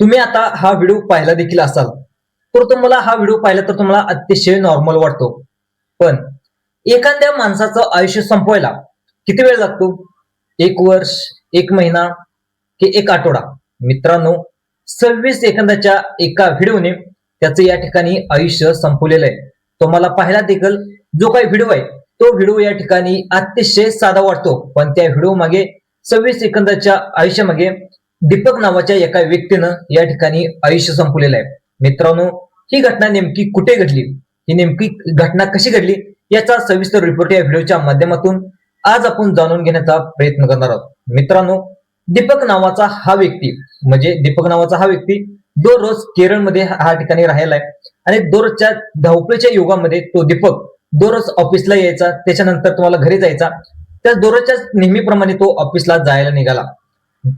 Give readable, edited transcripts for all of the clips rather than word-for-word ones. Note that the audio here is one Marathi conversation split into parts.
तुम्ही आता हा व्हिडिओ पाहिला देखील असाल तर तुम्हाला हा व्हिडिओ पाहिला तर तुम्हाला अतिशय नॉर्मल वाटतो. पण एखाद्या माणसाचं आयुष्य संपवायला किती वेळ लागतो? 1 वर्ष, 1 महिना की 1 आठवडा? मित्रांनो, 26 सेकंदाच्या एका व्हिडिओने त्याचं या ठिकाणी आयुष्य संपवलेलं आहे. तुम्हाला पाहिला देखील जो काही व्हिडिओ आहे तो व्हिडिओ या ठिकाणी अतिशय साधा वाटतो, पण त्या व्हिडिओ मागे 26 सेकंदाच्या आयुष्यामागे दीपक नावाच्या एका व्यक्तीनं या ठिकाणी आयुष्य संपवलेलं आहे. मित्रांनो, ही घटना नेमकी कुठे घडली, ही नेमकी घटना कशी घडली, याचा सविस्तर रिपोर्ट या व्हिडिओच्या माध्यमातून आज आपण जाणून घेण्याचा प्रयत्न करणार आहोत. मित्रांनो, दीपक नावाचा हा व्यक्ती दररोज केरळमध्ये हा ठिकाणी राहायला आहे आणि दररोजच्या धावपळीच्या युगामध्ये तो दीपक दररोज ऑफिसला यायचा, त्याच्यानंतर तुम्हाला घरी जायचा. त्या दररोजच्या नेहमीप्रमाणे तो ऑफिसला जायला निघाला.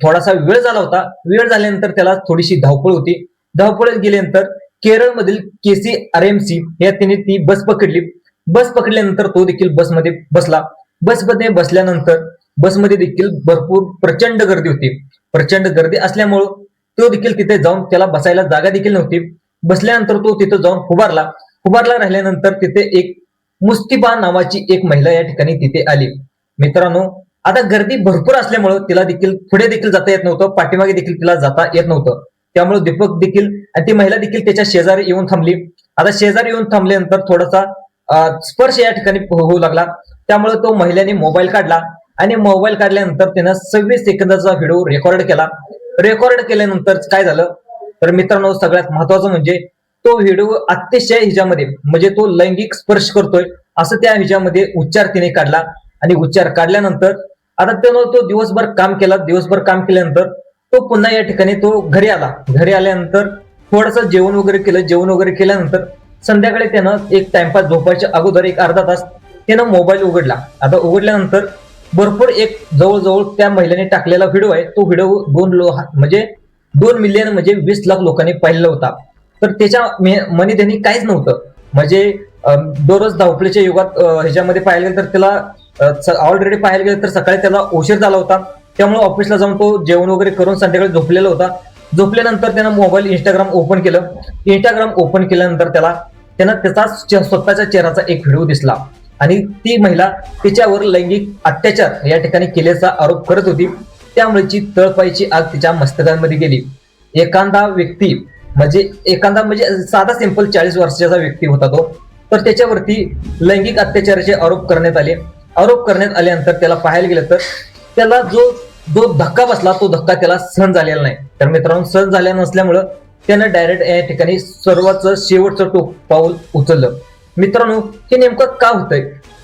थोडासा वेळ झाला होता. वेळ झाल्यानंतर त्याला थोडीशी धावपळ होती. धावपळीत गेल्यानंतर केरळमधील KCRMC या त्याने ती बस पकडली. बस पकडल्यानंतर तो देखील बसमध्ये बसला. बसमध्ये बसल्यानंतर बसमध्ये देखील भरपूर प्रचंड गर्दी होती. प्रचंड गर्दी असल्यामुळं तो देखील तिथे जाऊन त्याला बसायला जागा देखील नव्हती. बसल्यानंतर तो तिथे जाऊन उभारला राहिल्यानंतर तिथे एक मुस्तिबा नावाची एक महिला या ठिकाणी तिथे आली. मित्रांनो, आता गर्दी भरपूर असल्यामुळं तिला देखील पुढे देखील जाता येत नव्हतं, पाठीमागे देखील तिला जाता येत नव्हतं. त्यामुळे दीपक देखील आणि ती महिला देखील त्याच्या शेजारी येऊन थांबली. आता शेजारी येऊन थांबल्यानंतर थोडासा स्पर्श या ठिकाणी होऊ लागला. त्यामुळे तो महिलेने मोबाईल काढला आणि मोबाईल काढल्यानंतर त्यानं 26 सेकंदाचा व्हिडिओ रेकॉर्ड केला. रेकॉर्ड केल्यानंतर काय झालं तर मित्रांनो, सगळ्यात महत्वाचं म्हणजे तो व्हिडिओ अतिशय हिच्यामध्ये म्हणजे तो लैंगिक स्पर्श करतोय असं त्या हिच्यामध्ये उच्चार तिने काढला. आणि उच्चार काढल्यानंतर आता त्यानं तो दिवसभर काम केला. दिवसभर काम केल्यानंतर तो पुन्हा या ठिकाणी तो घरी आला. घरी आल्यानंतर थोडंसं जेवण वगैरे केलं. जेवण वगैरे केल्यानंतर संध्याकाळी त्यानं एक टाइमपास झोपायच्या अगोदर एक अर्धा तास त्यानं मोबाईल उघडला. आता उघडल्यानंतर भरपूर एक जवळजवळ त्या महिलेने टाकलेला व्हिडिओ आहे. तो व्हिडिओ 2 मिलियन म्हणजे 20 लाख लोकांनी पाहिलेला होता. तर त्याच्या मनी त्यांनी काहीच नव्हतं. म्हणजे दररोज धावपळीच्या युगात ह्याच्यामध्ये पाहायला गेलं तर त्याला ऑलरेडी पाहायला गेलं तर सकाळी त्याला उशीर झाला होता. त्यामुळे ऑफिसला जाऊन तो जेवण वगैरे करून संध्याकाळी झोपलेला होता. झोपल्यानंतर त्यानं मोबाईल इंस्टाग्राम ओपन केलं. इंस्टाग्राम ओपन केल्यानंतर त्यानं त्याचा स्वतःच्या चेहऱ्याचा एक व्हिडिओ दिसला आणि ती महिला तिच्यावर लैंगिक अत्याचार या ठिकाणी केल्याचा आरोप करत होती. त्यामुळेची तळपायची आग तिच्या मस्तकांमध्ये गेली. एखादा म्हणजे साधा सिंपल 40 वर्षाचा व्यक्ती होता तो. तर त्याच्यावरती लैंगिक अत्याचाराचे आरोप करण्यात आले. आरोप करण्यात आल्यानंतर त्याला पाहायला गेलं तर त्याला जो धक्का बसला तो धक्का त्याला सहन झालेला नाही. तर मित्रांनो, सहन झालेला नसल्यामुळं त्यानं डायरेक्ट या ठिकाणी सर्वांचं शेवटचं पाऊल उचललं. मित्रांनो, हे नेमकं का होतंय?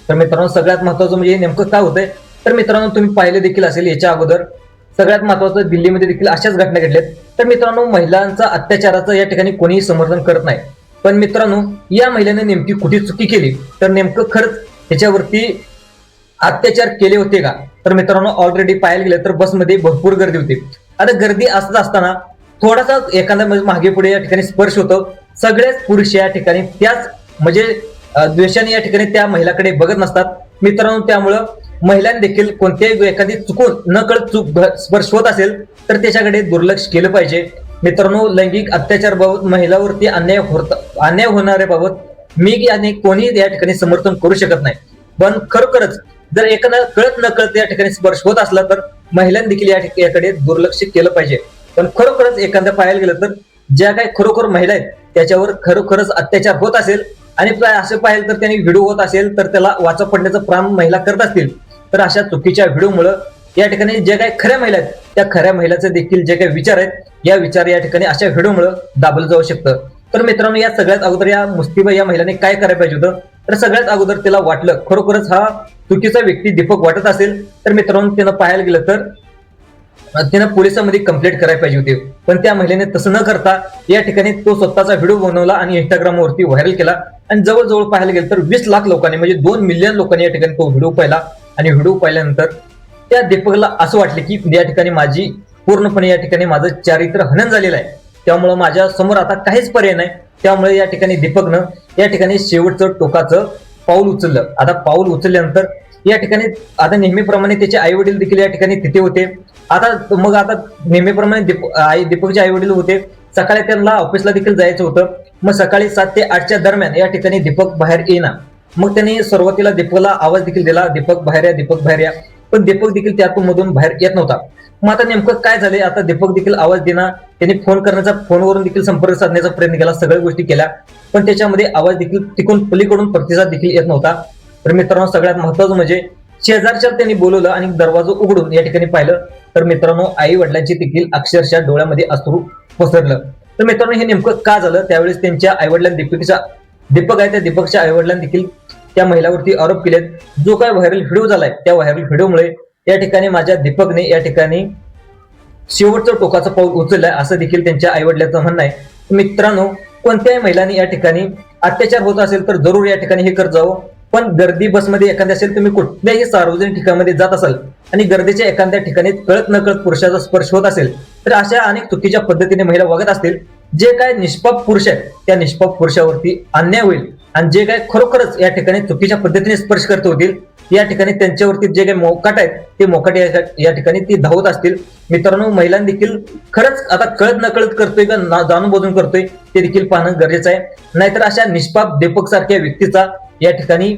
तर मित्रांनो, सगळ्यात महत्वाचं म्हणजे हे नेमकं का होतंय तर मित्रांनो, तुम्ही पाहिले देखील असेल याच्या अगोदर सगळ्यात महत्वाचं दिल्लीमध्ये देखील अशाच घटना घडल्यात. तर मित्रांनो, महिलांचा अत्याचाराचं या ठिकाणी कोणीही समर्थन करत नाही. पण मित्रांनो, या महिलेने नेमकी कुठे चुकी केली तर नेमकं खरंच त्याच्यावरती अत्याचार केले होते का? तर मित्रांनो, ऑलरेडी पाहायला गेलं तर बसमध्ये भरपूर गर्दी होती. आता गर्दी असत असताना थोडासा एखादा मागे पुढे या ठिकाणी स्पर्श होतो. सगळेच पुरुष या ठिकाणी त्याच म्हणजे द्वेषाने या ठिकाणी त्या महिलाकडे बघत नसतात. मित्रांनो, त्यामुळं महिलांनी देखील कोणत्याही एखादी चुकून नकळत स्पर्श होत असेल तर त्याच्याकडे दुर्लक्ष केलं पाहिजे. मित्रांनो, लैंगिक अत्याचार बाबत महिलावरती अन्याय होणाऱ्याबाबत मी आणि कोणी या ठिकाणी समर्थन करू शकत नाही. पण खरोखरच जर एखादा कळत नकळत या ठिकाणी स्पर्श होत असला तर महिलांनी देखील याकडे दुर्लक्ष केलं पाहिजे. पण खरोखरच एखाद्या पाहायला गेलं तर ज्या काही खरोखर महिला आहेत त्याच्यावर खरोखरच अत्याचार होत असेल आणि असं पाहिलं तर त्यांनी व्हिडिओ होत असेल तर त्याला वाचा पडण्याचं प्राण महिला करत असतील तर अशा चुकीच्या व्हिडिओमुळे या ठिकाणी ज्या काही खऱ्या महिला आहेत त्या खऱ्या महिलाचे देखील जे काही विचार आहेत या विचार या ठिकाणी अशा व्हिडिओमुळे दाबलं जाऊ शकतं. तर मित्रांनो, या सगळ्यात अगोदर या मुस्तिबा या महिलाने काय करायला पाहिजे होतं तर सगळ्यात अगोदर त्याला वाटलं खरोखरच हा चुकीचा व्यक्ती दीपक वाटत असेल तर मित्रांनो, त्यानं पाहायला गेलं तर त्यानं पोलिसांमध्ये कंप्लेंट करायला पाहिजे होती. पण त्या महिलेने तसं न करता या ठिकाणी तो स्वतःचा व्हिडिओ बनवला आणि इंस्टाग्रामवरती व्हायरल केला. आणि जवळजवळ पाहायला गेलं तर 20 लाख लोकांनी म्हणजे 2 मिलियन लोकांनी या ठिकाणी तो व्हिडिओ पाहिला. आणि व्हिडिओ पाहिल्यानंतर त्या दीपकला असं वाटलं की या ठिकाणी माझी पूर्णपणे या ठिकाणी माझं चारित्र्य हनन झालेलं आहे. त्यामुळे माझ्या समोर आता काहीच पर्याय नाही. त्यामुळे या ठिकाणी दीपकनं या ठिकाणी शेवटचं टोकाचं पाऊल उचललं. आता पाऊल उचलल्यानंतर या ठिकाणी आता नेहमीप्रमाणे त्याचे आई वडील देखील या ठिकाणी तिथे होते. आता नेहमीप्रमाणे दीपकचे आई वडील होते. सकाळी त्यांना ऑफिसला देखील जायचं होतं. मग सकाळी 7 ते 8च्या दरम्यान या ठिकाणी दीपक बाहेर येईना. मग त्यांनी सुरुवातीला दीपकला आवाज देखील दिला, दीपक बाहेर या, दीपक बाहेर या. पण दीपक देखील त्यातून मधून बाहेर येत नव्हता. मग आता नेमकं काय झालंय, आता दीपक देखील आवाज देणार, त्यांनी फोनवरून देखील संपर्क साधण्याचा प्रयत्न केला, सगळ्या गोष्टी केल्या, पण त्याच्यामध्ये आवाज देखील तिकडून पलीकडून प्रतिसाद देखील येत नव्हता. तर मित्रांनो, सगळ्यात महत्वाचं म्हणजे शेजारच्या त्यांनी बोलवलं आणि दरवाजा उघडून या ठिकाणी पाहिलं तर मित्रांनो, आई वडिलांची देखील अक्षरशः डोळ्यामध्ये अश्रू पसरलं. तर मित्रांनो, हे नेमकं का झालं, त्यावेळेस त्यांच्या आई वडिलांनी दीपक आहे त्या दीपकच्या आई वडिलांनी देखील त्या महिलावरती आरोप केलेत. जो काय व्हायरल व्हिडिओ झालाय त्या व्हायरल व्हिडिओमुळे या ठिकाणी माझ्या दीपकने या ठिकाणी शेवटचं टोकाचं पाऊल उचललंय असं देखील त्यांच्या आई वडिलांचं म्हणणं आहे. मित्रांनो, कोणत्याही महिलांनी या ठिकाणी अत्याचार होत असेल तर जरूर या ठिकाणी हे करत जावं. पण गर्दी बसमध्ये एखाद्या असेल, तुम्ही कुठल्याही सार्वजनिक ठिकाणामध्ये जात असाल आणि गर्दीच्या एखाद्या ठिकाणी कळत नकळत पुरुषाचा स्पर्श होत असेल तर अशा अनेक चुकीच्या पद्धतीने महिला वागत असतील. जे काय निष्पाप पुरुष आहेत त्या निष्पाप पुरुषावरती अन्याय होईल आणि जे काय खरोखरच या ठिकाणी चुकीच्या पद्धतीने स्पर्श करत होतील या ठिकाणी त्यांच्यावरती जे काही मोकाट आहेत ते मोकाट या ठिकाणी ती धावत असतील. मित्रांनो, महिलांनी देखील खरंच आता कळत नकळत करतोय का जाणून बुजून करतोय ते देखील पाहणं गरजेचं आहे. नाहीतर अशा निष्पाप दीपक सारख्या व्यक्तीचा या ठिकाणी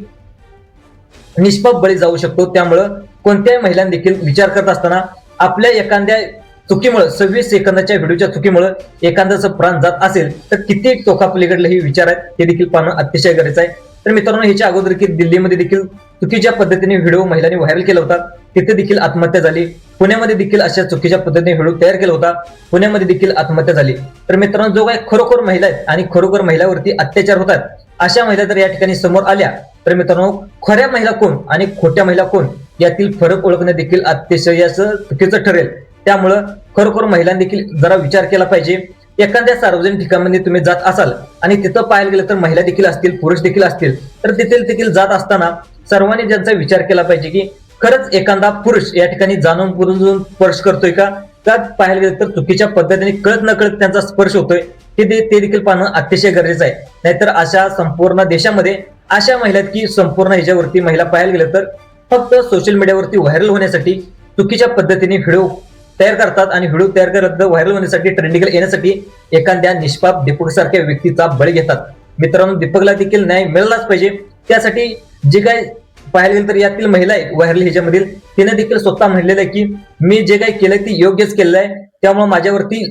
निष्पाप बळी जाऊ शकतो. त्यामुळं कोणत्याही महिलांनी देखील विचार करत असताना आपल्या एखाद्या चुकीमुळे 26 सेकंदाच्या व्हिडिओच्या चुकीमुळे एखाद्याचं प्राण जात असेल तर किती टोकापलीकडले हे विचार आहेत हे देखील पाहणं अतिशय गरजेचं आहे. तर मित्रांनो, ह्याच्या अगोदर की दिल्लीमध्ये देखील चुकीच्या पद्धतीने व्हिडिओ महिलांनी व्हायरल केला होता, तिथे देखील आत्महत्या झाली. पुण्यामध्ये देखील अशा चुकीच्या पद्धतीने व्हिडिओ तयार केला होता, पुण्यामध्ये देखील आत्महत्या झाली. तर मित्रांनो, जो काही खरोखर महिला आहेत आणि खरोखर महिलावरती अत्याचार होतात अशा महिला जर या ठिकाणी समोर आल्या तर मित्रांनो, खऱ्या महिला कोण आणि खोट्या महिला कोण यातील फरक ओळखणे देखील अतिशय चुकीचं ठरेल. त्यामुळं खरोखर महिलांनी देखील जरा विचार केला पाहिजे. एखाद्या सार्वजनिक ठिकाणामध्ये तुम्ही जात असाल आणि तिथं पाहायला गेलं तर महिला देखील असतील, पुरुष देखील असतील, तर तिथे देखील जात असताना सर्वांनी ज्यांचा विचार केला पाहिजे की खरंच एखादा पुरुष या ठिकाणी जाणून बुजून स्पर्श करतोय का पाहायला गेलं तर चुकीच्या पद्धतीने कळत नकळत त्यांचा स्पर्श होतोय ते देखील पाहणं अतिशय गरजेचं आहे. नाहीतर अशा संपूर्ण देशामध्ये अशा महिला की संपूर्ण ह्याच्यावरती महिला पाहायला गेलं तर फक्त सोशल मीडियावरती व्हायरल होण्यासाठी चुकीच्या पद्धतीने व्हिडिओ तयार करतात आणि व्हिडिओ तयार करत व्हायरल होण्यासाठी ट्रेंडिंगला येण्यासाठी एखाद्या निष्पाप दीपक सारख्या व्यक्तीचा बळी घेतात. मित्रांनो, दीपकला देखील न्याय मिळालाच पाहिजे. त्यासाठी जे काय पाहायला गेलं तर यातील महिला आहे व्हायरल ह्याच्यामधील, तिने देखील स्वतः म्हणलेलं आहे की मी जे काही केलंय ते योग्यच केलेलं आहे, त्यामुळे माझ्यावरती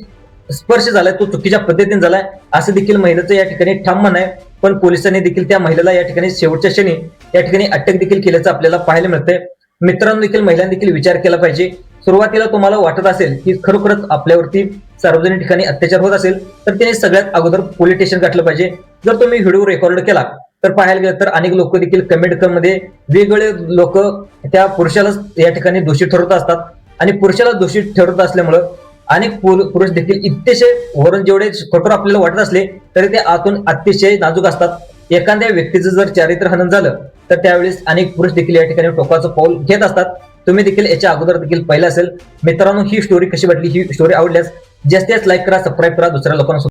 स्पर्श झालाय तो चुकीच्या पद्धतीने झालाय असं देखील महिलेचं या ठिकाणी ठाम म्हणणं आहे. पण पोलिसांनी देखील त्या महिलेला या ठिकाणी शेवटच्या क्षणी या ठिकाणी अटक देखील केल्याचं आपल्याला पाहायला मिळतंय. मित्रांनो, देखील महिलांनी देखील विचार केला पाहिजे. सुरुवातीला तुम्हाला वाटत असेल की खरोखरच आपल्यावरती सार्वजनिक ठिकाणी अत्याचार होत असेल तर त्याने सगळ्यात अगोदर पोलीस स्टेशन गाठलं पाहिजे. जर तुम्ही व्हिडिओ रेकॉर्ड केला तर पाहायला गेलं तर अनेक लोक देखील कमेंट मध्ये वेगवेगळे लोक त्या पुरुषालाच या ठिकाणी दोषी ठरवत असतात आणि पुरुषाला दोषी ठरवत असल्यामुळं अनेक पुरुष देखील इतकेशे वरून जेवढे कठोर आपल्याला वाटत असले तरी ते आतून अतिशय नाजूक असतात. एखाद्या व्यक्तीचं जर चारित्र्य हनन झालं तर त्यावेळेस अनेक पुरुष देखील या ठिकाणी टोकाचं पाऊल घेत असतात. तुम्ही देखील याच्या अगोदर देखील पाहिलं असेल. मित्रांनो, ही स्टोरी कशी वाटली, ही स्टोरी आवडल्यास जास्तीत जास्त लाईक करा, सबस्क्राईब करा, दुसऱ्या लोकांना